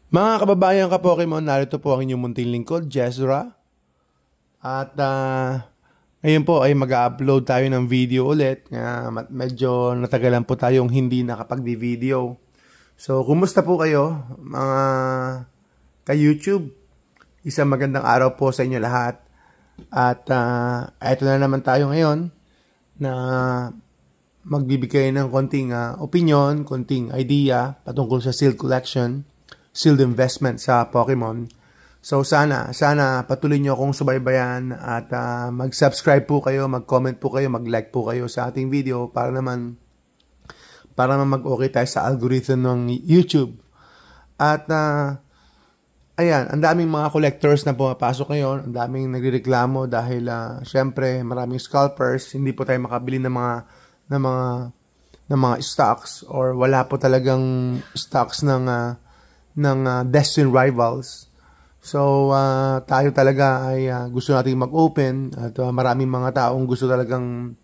Mga kababayan ka Pokemon, narito po ang inyong munting lingkod, Jezra. At ngayon po ay mag-upload tayo ng video ulit. Medyo natagalan po tayong hindi nakapag-video. So, kumusta po kayo mga ka-YouTube? Isang magandang araw po sa inyo lahat. At eto na naman tayo ngayon na magbibigay ng konting opinion, konting idea patungkol sa Sealed Collection, Sealed Investment sa Pokemon. So sana patuloy nyo akong subaybayan at mag-subscribe po kayo, mag-comment po kayo, mag-like po kayo sa ating video para naman mag-okay tayo sa algorithm ng YouTube. At ayan, ang daming mga collectors na pumapasok ngayon, ang daming nagrereklamo dahil syempre maraming scalpers, hindi po tayo makabili ng mga stocks or wala po talagang stocks ng destined rivals. So, tayo talaga ay gusto nating mag-open at maraming mga taong gusto talagang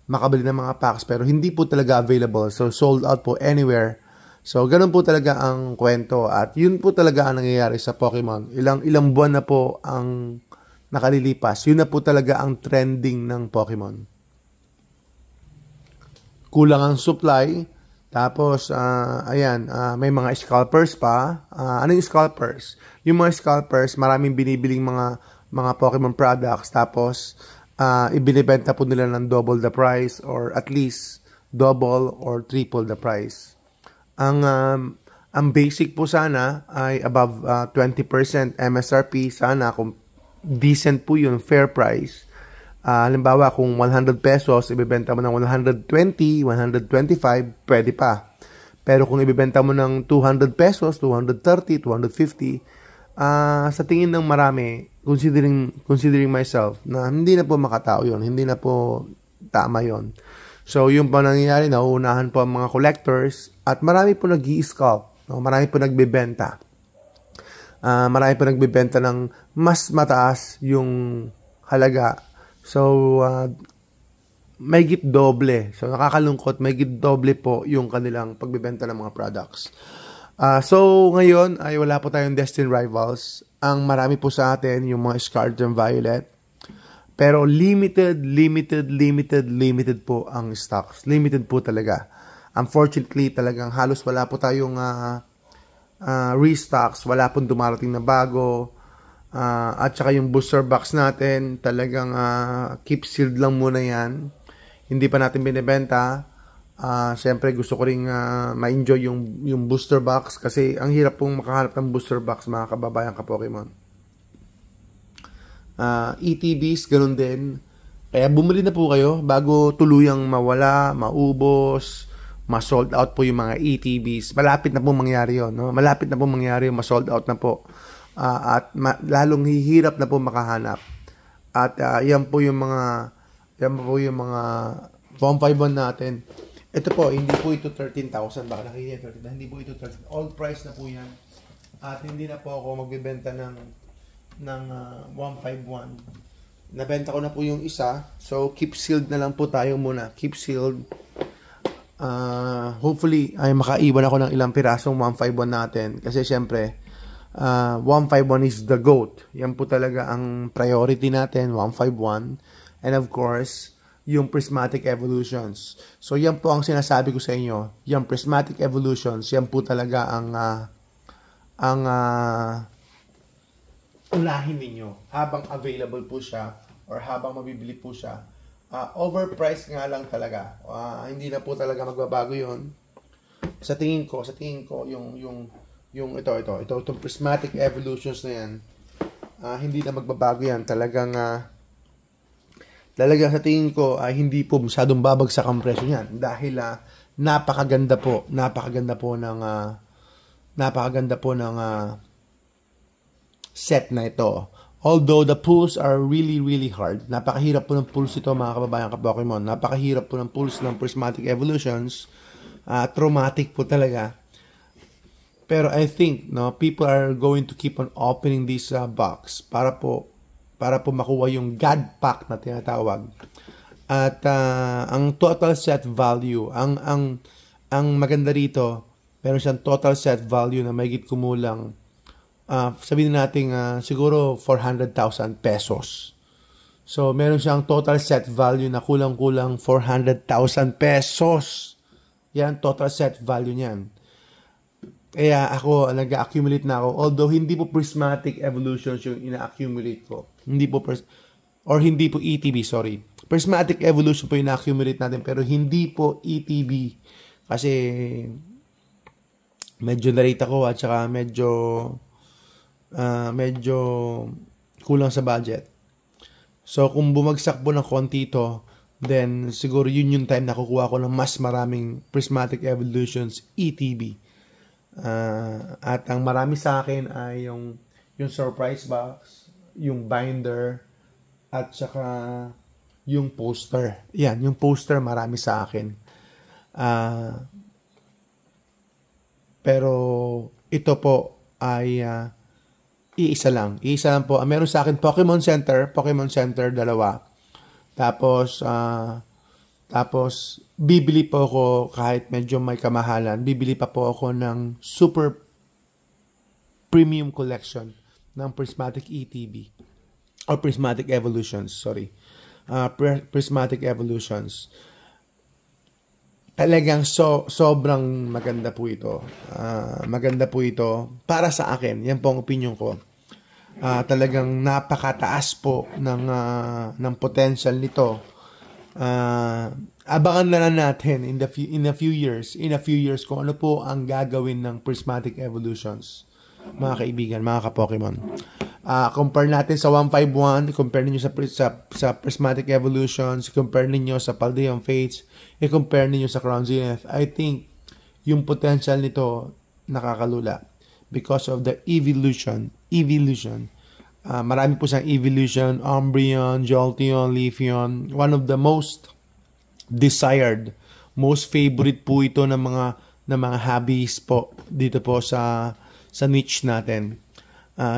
makabili ng mga packs pero hindi po talaga available. So, sold out po anywhere. So, ganun po talaga ang kwento at yun po talaga ang nangyayari sa Pokemon. Ilang buwan na po ang nakalilipas. Yun na po talaga ang trending ng Pokemon. Kulang ang supply. Tapos, ayan, may mga scalpers pa. Ano yung scalpers? Yung mga scalpers, maraming binibiling mga Pokemon products. Tapos, ibinibenta po nila ng double the price or at least double or triple the price. Ang basic po sana ay above 20% MSRP. Sana kung decent po yun, fair price. Halimbawa, kung 100 pesos, ibibenta mo ng 120, 125, pwede pa. Pero kung ibibenta mo ng 200 pesos, 230, 250, sa tingin ng marami, considering myself, na hindi na po makatao yun, hindi na po tama yun. So, yung po nangyayari, nauunahan po ang mga collectors, at marami po nag-i-scalp, marami po nagbibenta. Marami po nagbibenta ng mas mataas yung halaga. So, may git doble. So, nakakalungkot, may git doble po yung kanilang pagbibenta ng mga products. So, ngayon ay wala po tayong destined rivals. Ang marami po sa atin yung mga Scarlet and Violet. Pero limited po ang stocks. Limited po talaga. Unfortunately, talagang halos wala po tayong restocks. Wala pong dumarating na bago. At saka yung booster box natin, talagang keep sealed lang muna yan. Hindi pa natin binibenta. Siyempre gusto ko rin ma-enjoy yung booster box kasi ang hirap pong makahanap ng booster box mga kababayan ka Pokemon. ETBs, ganun din. Kaya bumili na po kayo bago tuluyang mawala, maubos, ma-sold out po yung mga ETBs. Malapit na po mangyari yun. No? Malapit na po mangyari yung ma-sold out na po. At lalong hihirap na po makahanap. At yan po yung mga form 5 natin. Ito po, hindi po ito 13,000. Baka nakikita 13,000. Hindi po ito 13,000. All price na po yan. At hindi na po ako magbibenta ng 151. Nabenta ko na po yung isa. So, keep sealed na lang po tayo muna. Keep sealed. Hopefully, ay makaiwan ako ng ilang pirasong 151 natin. Kasi syempre, 151 is the GOAT. Yan po talaga ang priority natin, 151. And of course, yung Prismatic Evolutions. So, yan po ang sinasabi ko sa inyo. Yung Prismatic Evolutions, yan po talaga ang unahin ninyo habang available po siya or habang mabibili po siya. Overpriced nga lang talaga. Hindi na po talaga magbabago yun. Sa tingin ko, yung itong Prismatic Evolutions na yan, hindi na magbabago yan. Talagang sa tingin ko, hindi po masyadong babagsak ang presyo niyan. Dahil napakaganda po ng set na ito. Although the pulls are really hard. Napakahirap po ng pulls ito mga kababayan ka Pokemon. Napakahirap po ng pulls ng Prismatic Evolutions. Traumatic po talaga. Pero I think people are going to keep on opening this box para po makuha yung God Pack na tinatawag. At ang total set value, ang maganda rito, meron siyang total set value na mahigit kumulang sabihin natin siguro 400,000 pesos. So, meron siyang total set value na kulang-kulang 400,000 pesos. Yan, total set value niyan. Kaya ako, nag-accumulate na ako. Although, hindi po prismatic evolutions yung ina-accumulate ko. Hindi po, hindi po ETB, sorry. Prismatic evolution po yung ina-accumulate natin, pero hindi po ETB. Kasi, medyo na-rate ako at saka medyo kulang sa budget. So, kung bumagsak po ng konti ito, then siguro yun yung time na kukuha ko ng mas maraming prismatic evolutions ETB. At ang marami sa akin ay yung surprise box, yung binder, at saka yung poster. Yan, yung poster marami sa akin. Pero ito po ay iisa lang. Iisa lang po. Meron sa akin Pokemon Center, dalawa. Tapos, bibili po ako kahit medyo may kamahalan. Bibili pa po ako ng super premium collection ng Prismatic ETB. Or Prismatic Evolutions, sorry. Prismatic Evolutions. Talagang sobrang maganda po ito. Maganda po ito para sa akin. Yan po ang opinion ko. Talagang napakataas po ng potential nito. Abangan na lang natin in a few years kung ano po ang gagawin ng Prismatic Evolutions, mga kaibigan, mga ka-Pokemon. Compare natin sa 151, compare niyo sa Prismatic Evolutions, compare niyo sa Paldean Fates, i-compare niyo sa Crown Zenith. I think yung potential nito nakakalula because of the evolution. Marami po siyang evolution, Umbreon, Jolteon, Leafeon. One of the most desired, most favorite po ito ng mga hobbies po dito po sa niche natin.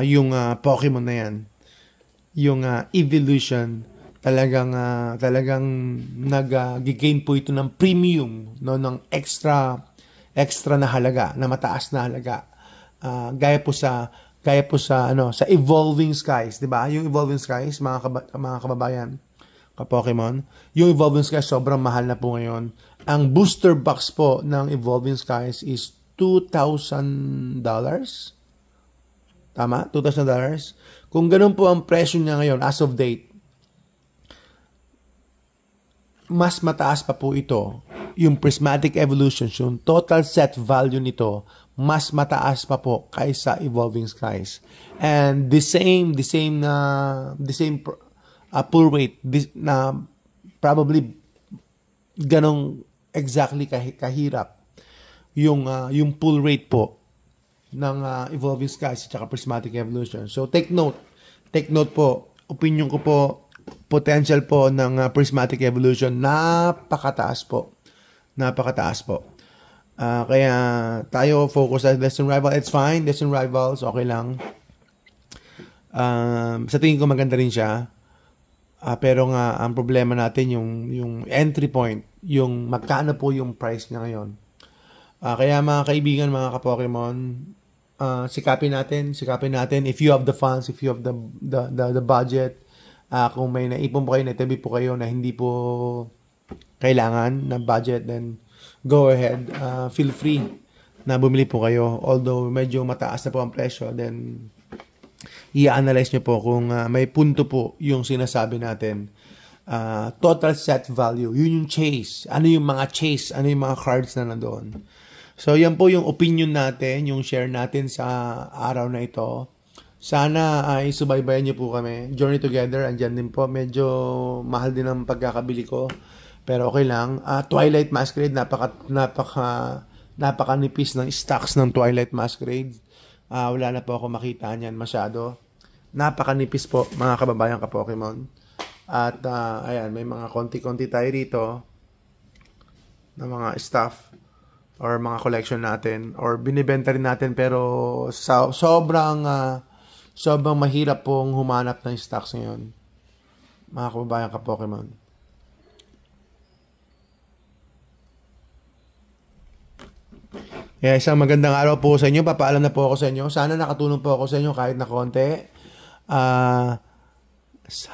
Yung Pokemon na yan. Yung evolution, talagang nag-gain po ito ng premium, no, ng extra na halaga, na mataas na halaga. Gaya po sa Evolving Skies, 'di ba? Yung Evolving Skies, mga kababayan, ka-Pokemon, yung Evolving Skies sobrang mahal na po ngayon. Ang booster box po ng Evolving Skies is $2,000. Tama? $2,000. Kung ganun po ang presyo niya ngayon as of date, mas mataas pa po ito. Yung Prismatic Evolutions, yung total set value nito, mas mataas pa po kaysa Evolving Skies. And the same pull rate na probably ganong exactly kahirap yung pull rate po ng Evolving Skies at saka Prismatic Evolution. So take note po, opinion ko po, potential po ng Prismatic Evolution napakataas po. Kaya tayo focus sa Destined Rival. It's fine, Destined Rivals, okay lang. Sa tingin ko maganda rin siya. Pero nga ang problema natin yung entry point, yung magkano po yung price niya ngayon. Kaya mga kaibigan, mga ka-Pokemon, sikapin natin if you have the funds, if you have the budget, kung may naipon po kayo, naitabi po kayo na hindi po kailangan ng budget, then go ahead, feel free na bumili po kayo. Although medyo mataas na po ang presyo, then i-analyze nyo po kung may punto po yung sinasabi natin. Total set value, yun yung chase. Ano yung mga cards na nandoon. So yan po yung opinion natin, yung share natin sa araw na ito. Sana ay subaybayan nyo po kami. Journey together, andyan din po. Medyo mahal din ang pagkakabili ko. Pero okay lang. Twilight Masquerade, napakanipis ng stocks ng Twilight Masquerade. Wala na po ako makita niyan masyado. Napakanipis po, mga kababayan ka-Pokemon. At ayan, may mga konti-konti tayo dito na mga stuff or mga collection natin or binibenta rin natin, pero sobrang mahirap pong humanap ng stocks ngayon, mga kababayan ka-Pokemon. Isang magandang araw po sa inyo. Papaalam na po ako sa inyo. Sana nakatulong po ako sa inyo kahit na konti. Ah,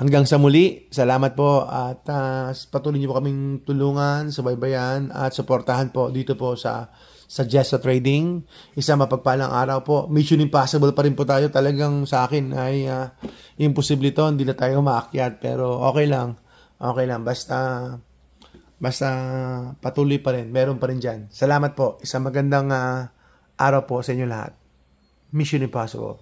hanggang sa muli, salamat po at patuloy niyo po kaming tulungan, subaybayan at suportahan po dito po sa Jessa Trading. Isang mapagpalang araw po. Mission impossible pa rin po tayo. Talagang sa akin ay imposible to. Hindi na tayo maakyat. Pero okay lang. Okay lang. Basta patuloy pa rin. Meron pa rin dyan. Salamat po. Isang magandang araw po sa inyo lahat. Mission impossible.